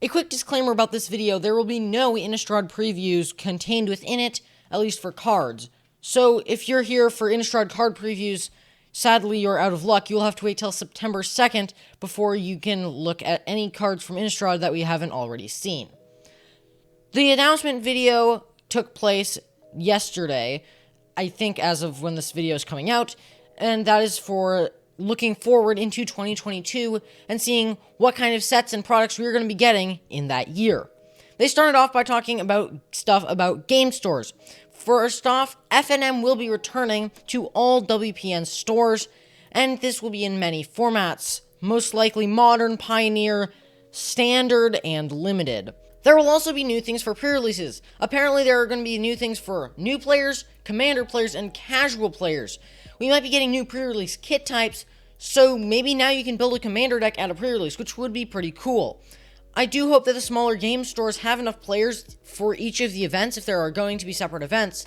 A quick disclaimer about this video, there will be no Innistrad previews contained within it, at least for cards. So if you're here for Innistrad card previews, sadly you're out of luck. You'll have to wait till September 2nd before you can look at any cards from Innistrad that we haven't already seen. The announcement video took place yesterday, I think as of when this video is coming out, and that is for looking forward into 2022 and seeing what kind of sets and products we're going to be getting in that year. They started off by talking about stuff about game stores. First off, FNM will be returning to all WPN stores, and this will be in many formats, most likely Modern, Pioneer, Standard, and Limited. There will also be new things for pre-releases. Apparently there are going to be new things for new players, Commander players, and casual players. We might be getting new pre-release kit types, so maybe now you can build a Commander deck at a pre-release, which would be pretty cool. I do hope that the smaller game stores have enough players for each of the events, if there are going to be separate events,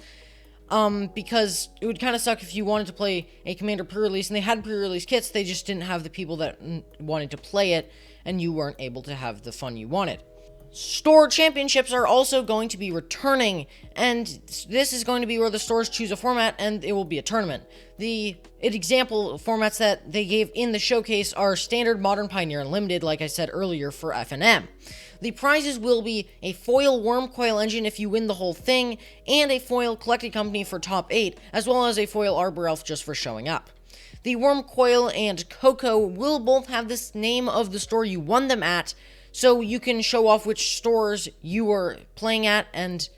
because it would kind of suck if you wanted to play a Commander pre-release and they had pre-release kits, they just didn't have the people that wanted to play it, and you weren't able to have the fun you wanted. Store championships are also going to be returning, and this is going to be where the stores choose a format and it will be a tournament. The example formats that they gave in the showcase are Standard, Modern, Pioneer, and Limited, like I said earlier, for FNM. The prizes will be a foil Wormcoil engine if you win the whole thing, and a foil Collected Company for top 8, as well as a foil Arbor Elf just for showing up. The Wormcoil and Coco will both have this name of the store you won them at, so you can show off which stores you were playing at and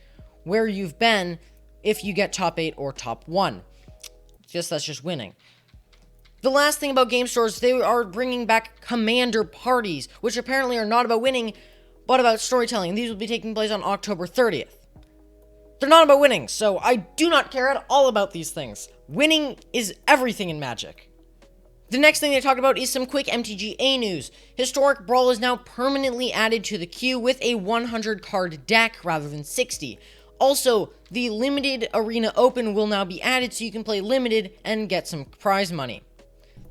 where you've been if you get top 8 or top 1. That's just winning. The last thing about game stores, they are bringing back Commander parties, which apparently are not about winning, but about storytelling. These will be taking place on October 30th. They're not about winning, so I do not care at all about these things. Winning is everything in Magic. The next thing they talked about is some quick MTGA news. Historic Brawl is now permanently added to the queue with a 100 card deck rather than 60. Also, the Limited Arena Open will now be added so you can play Limited and get some prize money.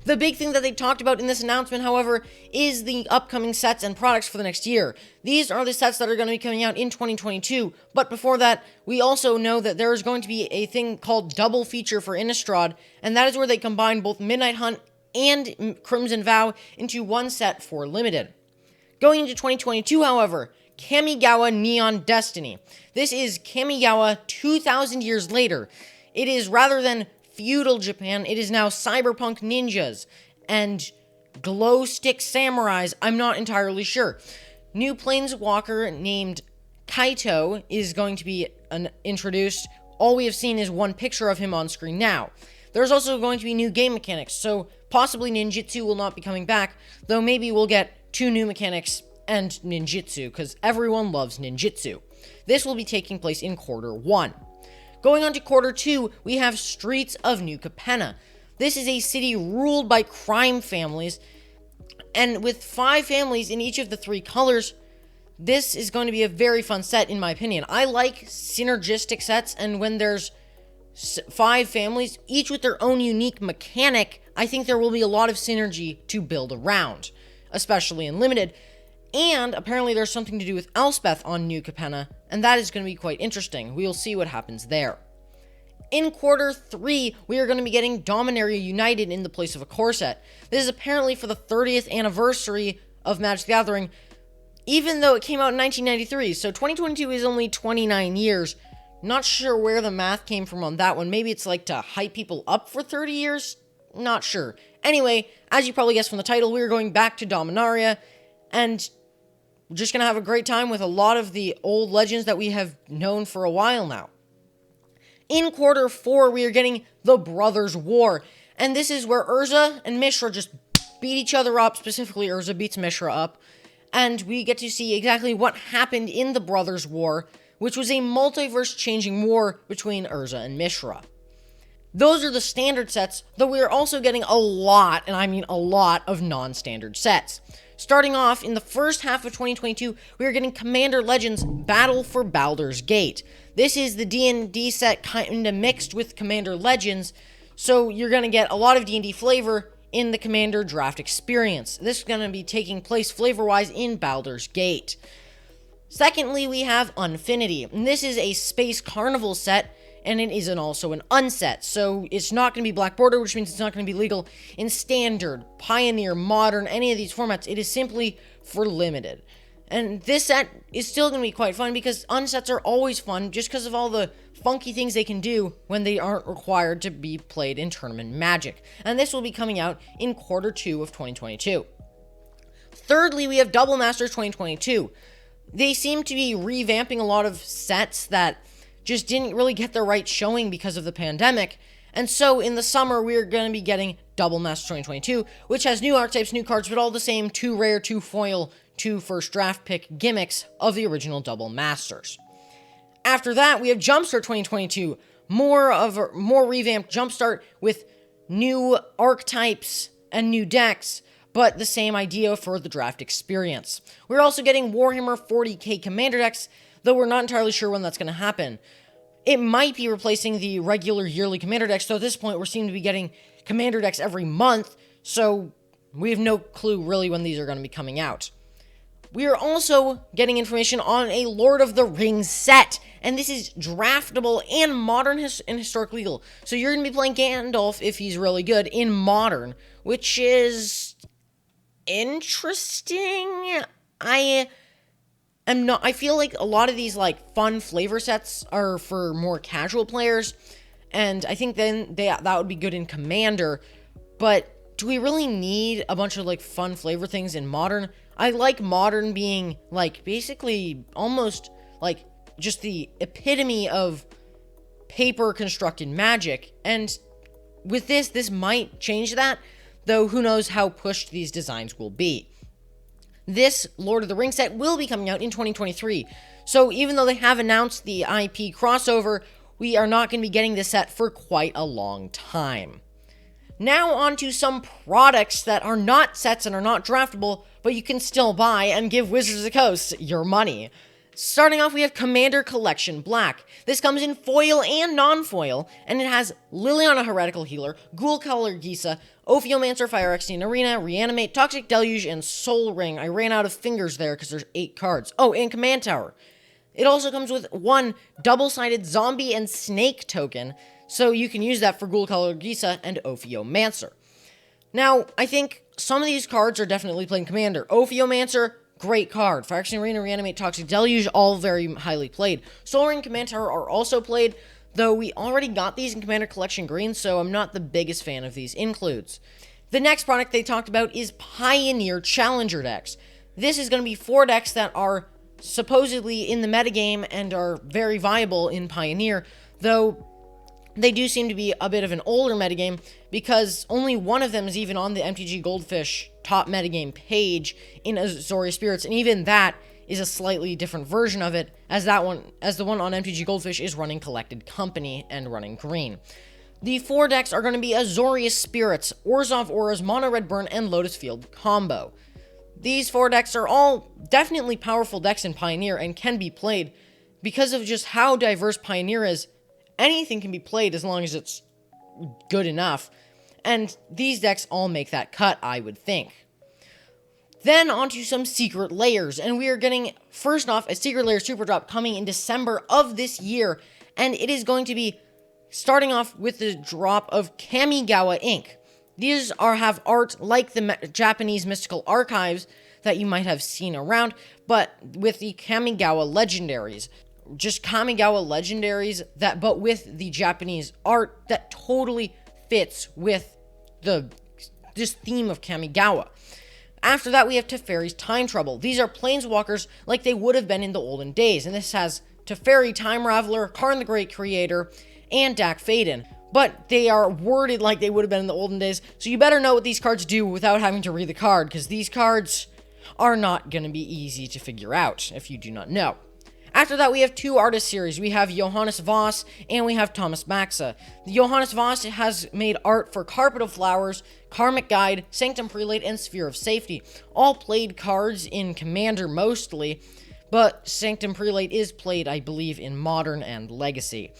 The big thing that they talked about in this announcement, however, is the upcoming sets and products for the next year. These are the sets that are going to be coming out in 2022, but before that, we also know that there is going to be a thing called Double Feature for Innistrad, and that is where they combine both Midnight Hunt and Crimson Vow into one set for Limited. Going into 2022, however, Kamigawa Neon Destiny. This is Kamigawa 2,000 years later. It is, rather than feudal Japan, it is now cyberpunk ninjas and glow stick samurais. I'm not entirely sure. New planeswalker named Kaito is going to be introduced. All we have seen is one picture of him on screen now. There's also going to be new game mechanics, so possibly ninjutsu will not be coming back, though maybe we'll get 2 new mechanics and ninjutsu, because everyone loves ninjutsu. This will be taking place in Quarter 1. Going on to Quarter 2, we have Streets of New Capenna. This is a city ruled by crime families, and with 5 families in each of the 3 colors, this is going to be a very fun set, in my opinion. I like synergistic sets, and when there's 5 families, each with their own unique mechanic, I think there will be a lot of synergy to build around, especially in Limited. And apparently there's something to do with Elspeth on New Capenna, and that is going to be quite interesting. We'll see what happens there. In Quarter 3, we are going to be getting Dominaria United in the place of a core set. This is apparently for the 30th anniversary of Magic the Gathering, even though it came out in 1993, so 2022 is only 29 years. Not sure where the math came from on that one. Maybe it's like to hype people up for 30 years? Not sure. Anyway, as you probably guessed from the title, we're going back to Dominaria, and we're just going to have a great time with a lot of the old legends that we have known for a while now. In Quarter 4, we are getting the Brothers' War, and this is where Urza and Mishra just beat each other up. Specifically, Urza beats Mishra up, and we get to see exactly what happened in the Brothers' War, which was a multiverse-changing war between Urza and Mishra. Those are the standard sets, though we are also getting a lot, and I mean a lot, of non-standard sets. Starting off, in the first half of 2022, we are getting Commander Legends Battle for Baldur's Gate. This is the D&D set kinda mixed with Commander Legends, so you're going to get a lot of D&D flavor in the Commander draft experience. This is going to be taking place flavor-wise in Baldur's Gate. Secondly, we have Unfinity, and this is a Space Carnival set, and it is also an unset, so it's not going to be Black Border, which means it's not going to be legal in Standard, Pioneer, Modern, any of these formats. It is simply for Limited. And this set is still going to be quite fun because unsets are always fun just because of all the funky things they can do when they aren't required to be played in Tournament Magic. And this will be coming out in Q2 of 2022. Thirdly, we have Double Masters 2022. They seem to be revamping a lot of sets that just didn't really get their right showing because of the pandemic. And so in the summer, we're going to be getting Double Masters 2022, which has new archetypes, new cards, but all the same 2 rare, 2 foil, 2 first draft pick gimmicks of the original Double Masters. After that, we have Jumpstart 2022, more revamped Jumpstart with new archetypes and new decks, but the same idea for the draft experience. We're also getting Warhammer 40k Commander decks, though we're not entirely sure when that's going to happen. It might be replacing the regular yearly Commander decks, so at this point, we seem to be getting Commander decks every month, so we have no clue really when these are going to be coming out. We are also getting information on a Lord of the Rings set, and this is draftable and modern and historic legal. So you're going to be playing Gandalf, if he's really good, in modern, which is interesting. I feel like a lot of these like fun flavor sets are for more casual players, and I think then that would be good in Commander, but do we really need a bunch of like fun flavor things in modern? I like modern being like basically almost like just the epitome of paper constructed magic, and with this might change that, though who knows how pushed these designs will be. This Lord of the Rings set will be coming out in 2023, so even though they have announced the IP crossover, we are not going to be getting this set for quite a long time. Now on to some products that are not sets and are not draftable, but you can still buy and give Wizards of the Coast your money. Starting off, we have Commander Collection Black. This comes in foil and non-foil, and it has Liliana Heretical Healer, Ghoul Color Gisa, Ophiomancer, Fire Extian Arena, Reanimate, Toxic Deluge, and Soul Ring. I ran out of fingers there because there's 8 cards. Oh, and Command Tower. It also comes with 1 double-sided Zombie and Snake token, so you can use that for Ghoul Color Gisa and Ophiomancer. Now, I think some of these cards are definitely playing Commander. Ophiomancer, great card. Fire Extian Arena, Reanimate, Toxic Deluge, all very highly played. Soul Ring and Command Tower are also played, though we already got these in Commander Collection Green, so I'm not the biggest fan of these includes. The next product they talked about is Pioneer Challenger decks. This is going to be 4 decks that are supposedly in the metagame and are very viable in Pioneer, though they do seem to be a bit of an older metagame because only one of them is even on the MTG Goldfish top metagame page in Azorius Spirits, and even that is a slightly different version of it, as the one on MTG Goldfish is running Collected Company and running green. The 4 decks are going to be Azorius Spirits, Orzhov Auras, Mono Red Burn, and Lotus Field combo. These 4 decks are all definitely powerful decks in Pioneer and can be played. Because of just how diverse Pioneer is, anything can be played as long as it's good enough, and these decks all make that cut, I would think. Then onto some Secret Lairs, and we are getting, first off, a Secret Lair Superdrop coming in December of this year, and it is going to be starting off with the drop of Kamigawa Inc. These have art like the Japanese Mystical Archives that you might have seen around, but with the Kamigawa Legendaries. Just Kamigawa Legendaries, but with the Japanese art that totally fits with this theme of Kamigawa. After that, we have Teferi's Time Trouble. These are planeswalkers like they would have been in the olden days, and this has Teferi, Time Raveler, Karn the Great Creator, and Dak Faden. But they are worded like they would have been in the olden days, so you better know what these cards do without having to read the card, because these cards are not going to be easy to figure out if you do not know. After that, we have 2 artist series. We have Johannes Voss and we have Thomas Maxa. Johannes Voss has made art for Carpet of Flowers, Karmic Guide, Sanctum Prelate, and Sphere of Safety. All played cards in Commander mostly, but Sanctum Prelate is played, I believe, in Modern and Legacy.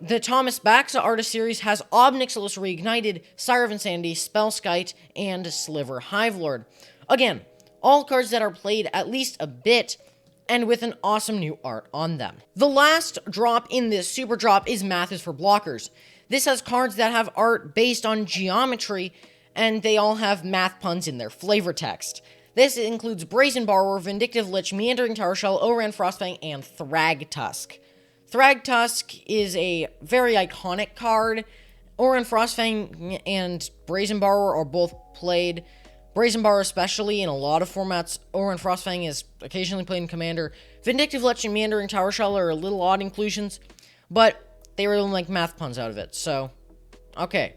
The Thomas Baxa Artist Series has Ob Nixilis Reignited, Sire of Insanity, Spellskite, and Sliver Hivelord. Again, all cards that are played at least a bit, and with an awesome new art on them. The last drop in this super drop is Math is for Blockers. This has cards that have art based on geometry, and they all have math puns in their flavor text. This includes Brazen Borrower, Vindictive Lich, Meandering Tower Shell, Oran Frostfang, and Thragtusk. Thragtusk is a very iconic card. Oran Frostfang and Brazen Borrower are both played. Brazen Borrower especially in a lot of formats. Oran Frostfang is occasionally played in Commander. Vindictive Lich and Meandering Tower Shell are a little odd inclusions, but they really make math puns out of it, so okay.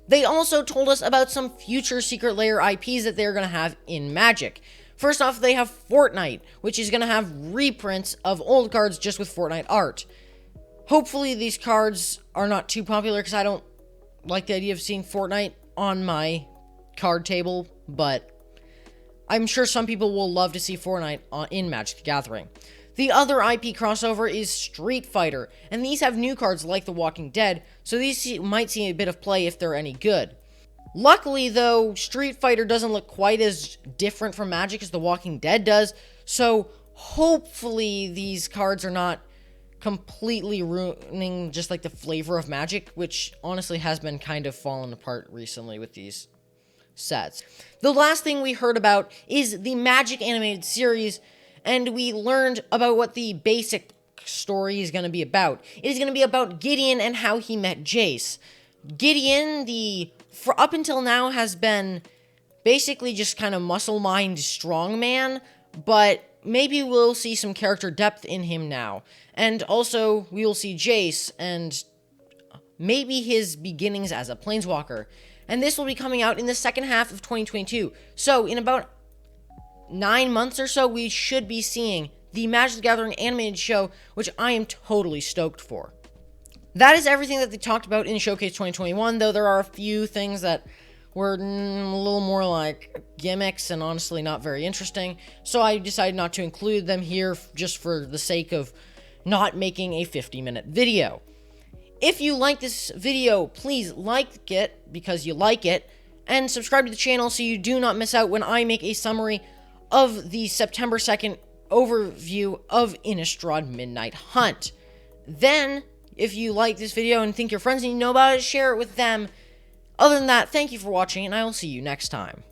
They also told us about some future Secret Lair IPs that they're going to have in Magic. First off, they have Fortnite, which is going to have reprints of old cards just with Fortnite art. Hopefully these cards are not too popular, because I don't like the idea of seeing Fortnite on my card table, but I'm sure some people will love to see Fortnite in Magic the Gathering. The other IP crossover is Street Fighter, and these have new cards like The Walking Dead, so these might see a bit of play if they're any good. Luckily, though, Street Fighter doesn't look quite as different from Magic as The Walking Dead does, so hopefully these cards are not completely ruining just like the flavor of Magic, which honestly has been kind of falling apart recently with these sets. The last thing we heard about is the Magic animated series, and we learned about what the basic story is going to be about. It is going to be about Gideon and how he met Jace. Gideon, up until now, has been basically just kind of muscle-mind strongman, but maybe we'll see some character depth in him now. And also, we will see Jace and maybe his beginnings as a planeswalker. And this will be coming out in the second half of 2022. So, in about 9 months or so, we should be seeing the Magic the Gathering animated show, which I am totally stoked for. That is everything that they talked about in Showcase 2021, though there are a few things that were a little more like gimmicks and honestly not very interesting, so I decided not to include them here just for the sake of not making a 50-minute video. If you like this video, please like it because you like it, and subscribe to the channel so you do not miss out when I make a summary of the September 2nd overview of Innistrad Midnight Hunt. Then, if you like this video and think your friends need to know about it, share it with them. Other than that, thank you for watching, and I will see you next time.